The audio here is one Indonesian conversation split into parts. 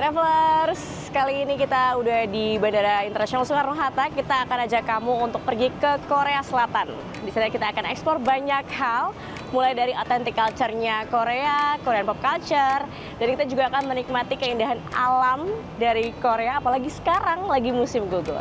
Travelers, kali ini kita udah di Bandara Internasional Soekarno-Hatta. Kita akan ajak kamu untuk pergi ke Korea Selatan. Di sana kita akan eksplor banyak hal, mulai dari authentic culture-nya Korea, Korean pop culture, dan kita juga akan menikmati keindahan alam dari Korea, apalagi sekarang lagi musim gugur.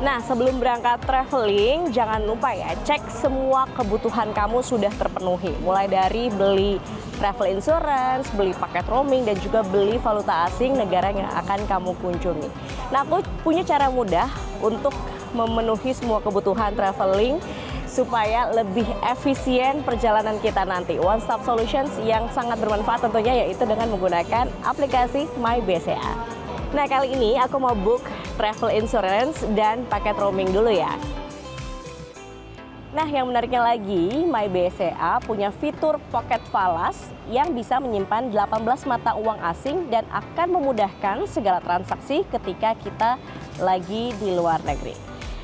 Nah, sebelum berangkat traveling, jangan lupa ya, cek semua kebutuhan kamu sudah terpenuhi. Mulai dari beli travel insurance, beli paket roaming, dan juga beli valuta asing negara yang akan kamu kunjungi. Nah, aku punya cara mudah untuk memenuhi semua kebutuhan traveling supaya lebih efisien perjalanan kita nanti. One Stop Solutions yang sangat bermanfaat tentunya, yaitu dengan menggunakan aplikasi MyBCA. Nah, kali ini aku mau book travel insurance dan paket roaming dulu ya. Nah, yang menariknya lagi, MyBCA punya fitur Pocket Falas yang bisa menyimpan 18 mata uang asing dan akan memudahkan segala transaksi ketika kita lagi di luar negeri.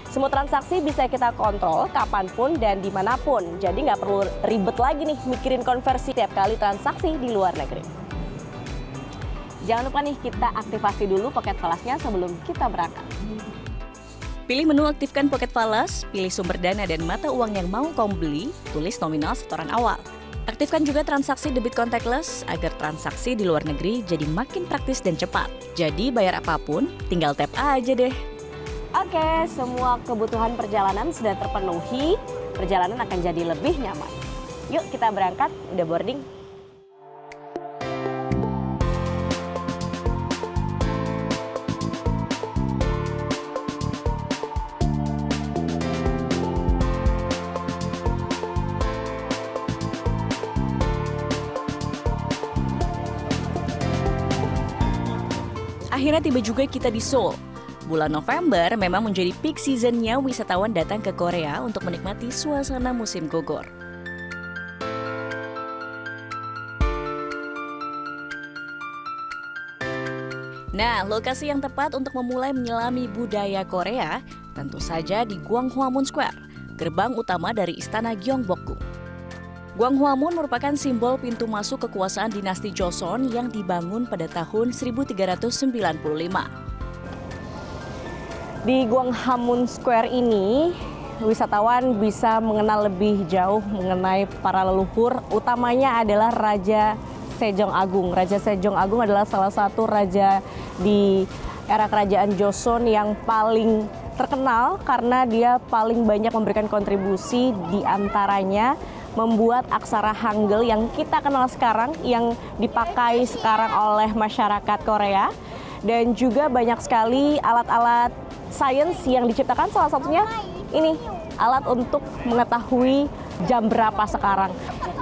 Semua transaksi bisa kita kontrol kapanpun dan dimanapun, jadi nggak perlu ribet lagi nih mikirin konversi tiap kali transaksi di luar negeri. Jangan lupa nih kita aktifasi dulu Pocket Falasnya sebelum kita berangkat. Pilih menu aktifkan Pocket Falas, pilih sumber dana dan mata uang yang mau kamu beli, tulis nominal setoran awal. Aktifkan juga transaksi debit contactless agar transaksi di luar negeri jadi makin praktis dan cepat. Jadi bayar apapun, tinggal tap aja deh. Oke, semua kebutuhan perjalanan sudah terpenuhi, perjalanan akan jadi lebih nyaman. Yuk kita berangkat, udah boarding. Akhirnya tiba juga kita di Seoul. Bulan November memang menjadi peak seasonnya wisatawan datang ke Korea untuk menikmati suasana musim gugur. Nah, lokasi yang tepat untuk memulai menyelami budaya Korea tentu saja di Gwanghwamun Square, gerbang utama dari Istana Gyeongbokgung. Gwanghwamun merupakan simbol pintu masuk kekuasaan dinasti Joseon yang dibangun pada tahun 1395. Di Gwanghwamun Square ini, wisatawan bisa mengenal lebih jauh mengenai para leluhur, utamanya adalah Raja Sejong Agung. Raja Sejong Agung adalah salah satu raja di era kerajaan Joseon yang paling terkenal karena dia paling banyak memberikan kontribusi, di antaranya membuat aksara Hangul yang kita kenal sekarang, yang dipakai sekarang oleh masyarakat Korea, dan juga banyak sekali alat-alat sains yang diciptakan, salah satunya ini, alat untuk mengetahui jam berapa sekarang.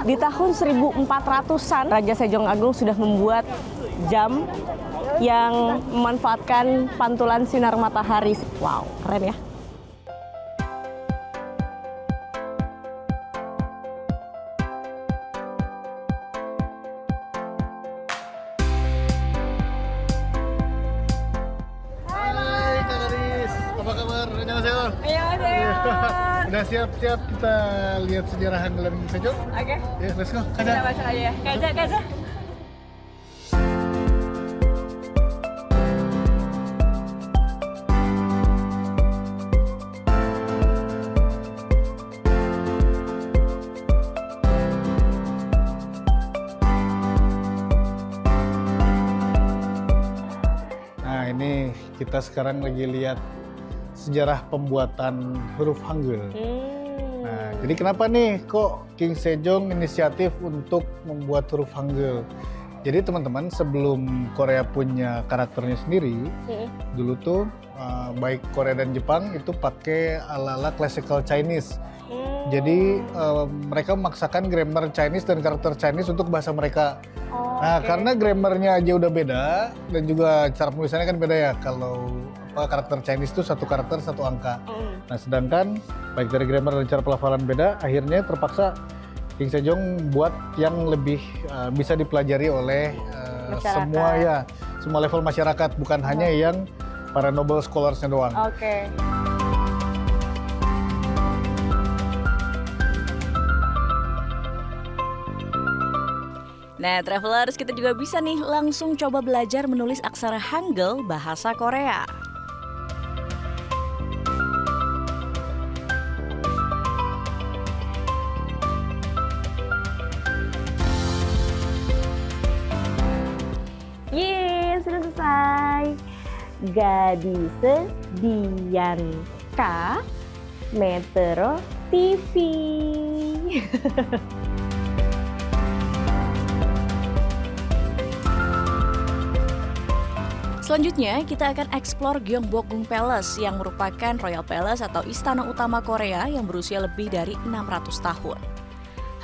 Di tahun 1400-an, Raja Sejong Agung sudah membuat jam yang memanfaatkan pantulan sinar matahari. Wow, keren ya. Udah siap-siap kita lihat sejarah Hangul Sejong? Oke. Ya, let's go. Kita masuk aja ya. Kaza. Nah, ini kita sekarang lagi lihat sejarah pembuatan huruf Hangul. Nah, jadi kenapa nih kok King Sejong inisiatif untuk membuat huruf Hangul? Jadi teman-teman, sebelum Korea punya karakternya sendiri, dulu tuh baik Korea dan Jepang itu pakai ala-ala classical Chinese. Jadi mereka memaksakan grammar Chinese dan karakter Chinese untuk bahasa mereka. Nah, karena grammarnya aja udah beda dan juga cara penulisannya kan beda ya. Kalau karakter Chinese itu satu karakter satu angka. Nah, sedangkan baik dari grammar dan cara pelafalan beda, akhirnya terpaksa King Sejong buat yang lebih bisa dipelajari oleh semua level masyarakat, bukan hanya yang para Nobel Scholars-nya doang. Oke. Nah, travelers, kita juga bisa nih langsung coba belajar menulis aksara Hangul bahasa Korea. Yeay, sudah selesai. Gadise Dianka Metro TV. Selanjutnya, kita akan eksplor Gyeongbokgung Palace yang merupakan Royal Palace atau istana utama Korea yang berusia lebih dari 600 tahun.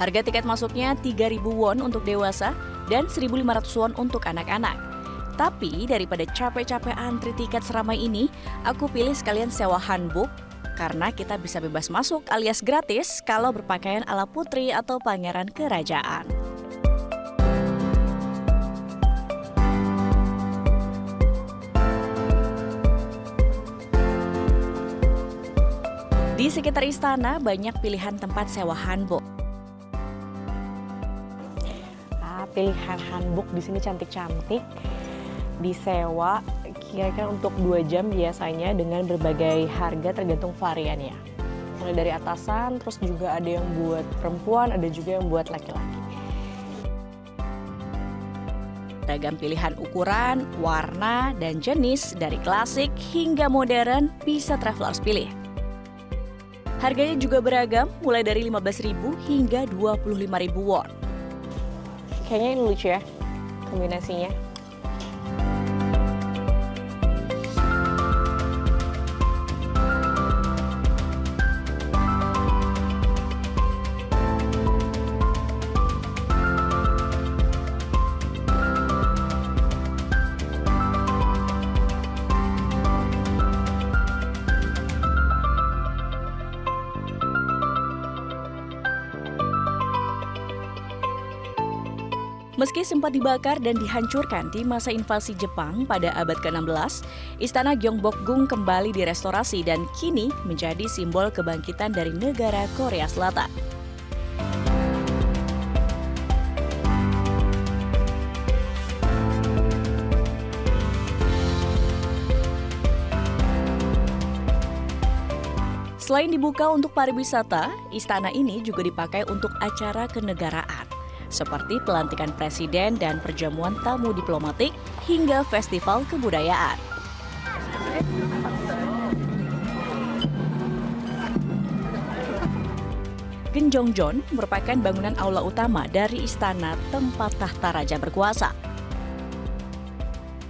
Harga tiket masuknya 3.000 won untuk dewasa dan 1.500 won untuk anak-anak. Tapi daripada capek-capek antri tiket seramai ini, aku pilih sekalian sewa hanbok karena kita bisa bebas masuk alias gratis kalau berpakaian ala putri atau pangeran kerajaan. Di sekitar istana banyak pilihan tempat sewa hanbok. Pilihan hanbok di sini cantik-cantik. Disewa kira-kira untuk 2 jam biasanya dengan berbagai harga tergantung variannya. Mulai dari atasan, terus juga ada yang buat perempuan, ada juga yang buat laki-laki. Ragam pilihan ukuran, warna, dan jenis dari klasik hingga modern bisa travelers pilih. Harganya juga beragam, mulai dari 15.000 hingga 25.000 won. Kayaknya ini lucu ya, kombinasinya. Meski sempat dibakar dan dihancurkan di masa invasi Jepang pada abad ke-16, Istana Gyeongbokgung kembali direstorasi dan kini menjadi simbol kebangkitan dari negara Korea Selatan. Selain dibuka untuk pariwisata, istana ini juga dipakai untuk acara kenegaraan, seperti pelantikan presiden dan perjamuan tamu diplomatik hingga festival kebudayaan. Genjongjeon merupakan bangunan aula utama dari istana tempat tahta raja berkuasa.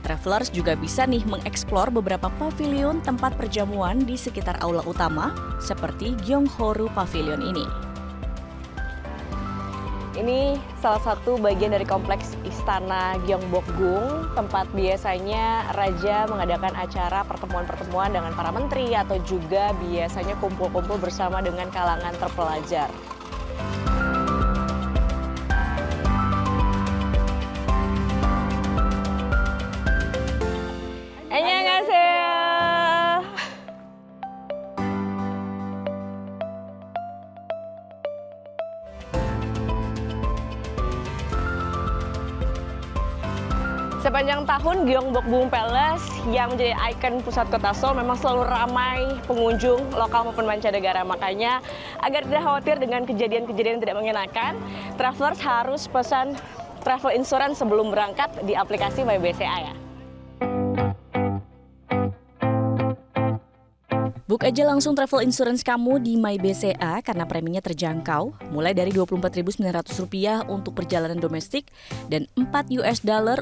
Travelers juga bisa nih mengeksplor beberapa pavilion tempat perjamuan di sekitar aula utama, seperti Gyeonghoru Pavilion ini. Ini salah satu bagian dari kompleks Istana Gyeongbokgung, tempat biasanya raja mengadakan acara pertemuan-pertemuan dengan para menteri atau juga biasanya kumpul-kumpul bersama dengan kalangan terpelajar. Annyeonghaseyo. Sepanjang tahun, Gyeongbokgung Palace yang menjadi ikon pusat kota Seoul memang selalu ramai pengunjung lokal maupun mancanegara. Makanya agar tidak khawatir dengan kejadian-kejadian tidak mengenakan, travelers harus pesan travel insurance sebelum berangkat di aplikasi MyBCA ya. Book aja langsung travel insurance kamu di MyBCA karena preminya terjangkau, mulai dari Rp24.900 untuk perjalanan domestik dan $4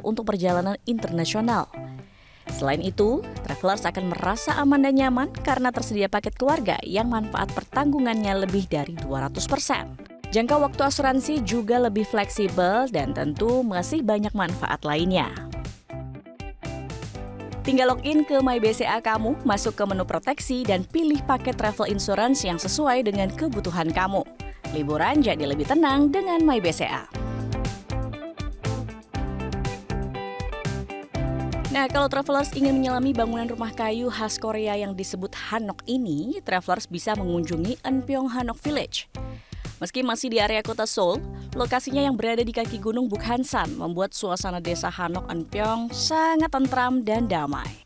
untuk perjalanan internasional. Selain itu, travelers akan merasa aman dan nyaman karena tersedia paket keluarga yang manfaat pertanggungannya lebih dari 200%. Jangka waktu asuransi juga lebih fleksibel dan tentu masih banyak manfaat lainnya. Tinggal login ke MyBCA kamu, masuk ke menu proteksi dan pilih paket travel insurance yang sesuai dengan kebutuhan kamu. Liburan jadi lebih tenang dengan MyBCA. Nah, kalau travelers ingin menyelami bangunan rumah kayu khas Korea yang disebut Hanok ini, travelers bisa mengunjungi Eunpyeong Hanok Village. Meski masih di area kota Seoul, lokasinya yang berada di kaki gunung Bukhansan membuat suasana desa Hanok Eunpyeong sangat tentram dan damai.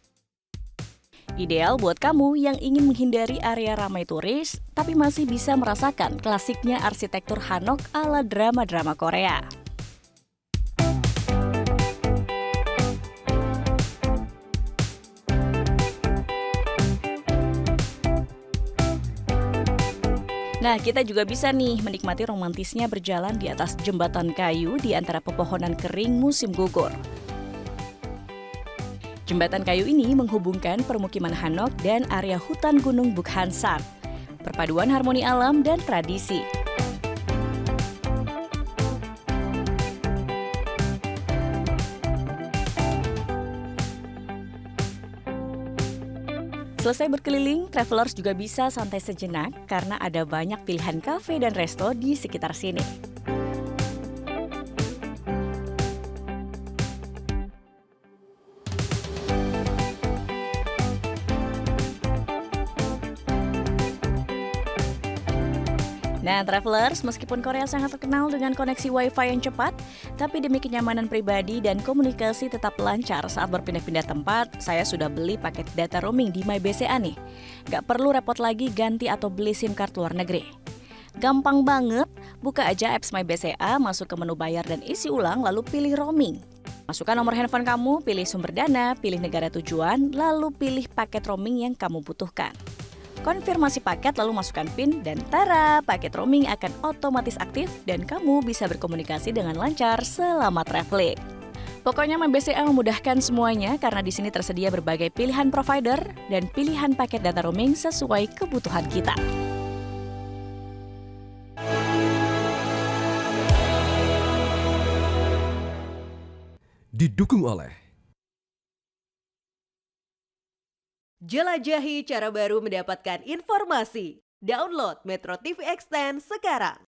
Ideal buat kamu yang ingin menghindari area ramai turis, tapi masih bisa merasakan klasiknya arsitektur Hanok ala drama-drama Korea. Nah, kita juga bisa nih menikmati romantisnya berjalan di atas jembatan kayu di antara pepohonan kering musim gugur. Jembatan kayu ini menghubungkan permukiman Hanok dan area hutan gunung Bukhansan. Perpaduan harmoni alam dan tradisi. Selesai berkeliling, travelers juga bisa santai sejenak karena ada banyak pilihan kafe dan resto di sekitar sini. Nah, travelers, meskipun Korea sangat terkenal dengan koneksi Wi-Fi yang cepat, tapi demi kenyamanan pribadi dan komunikasi tetap lancar saat berpindah-pindah tempat, saya sudah beli paket data roaming di MyBCA nih. Gak perlu repot lagi ganti atau beli SIM card luar negeri. Gampang banget, buka aja apps MyBCA, masuk ke menu bayar dan isi ulang, lalu pilih roaming. Masukkan nomor handphone kamu, pilih sumber dana, pilih negara tujuan, lalu pilih paket roaming yang kamu butuhkan. Konfirmasi paket lalu masukkan PIN dan tara, paket roaming akan otomatis aktif dan kamu bisa berkomunikasi dengan lancar selama traveling. Pokoknya MyBCA memudahkan semuanya karena di sini tersedia berbagai pilihan provider dan pilihan paket data roaming sesuai kebutuhan kita. Didukung oleh Jelajahi cara baru mendapatkan informasi. Download Metro TV Extend sekarang.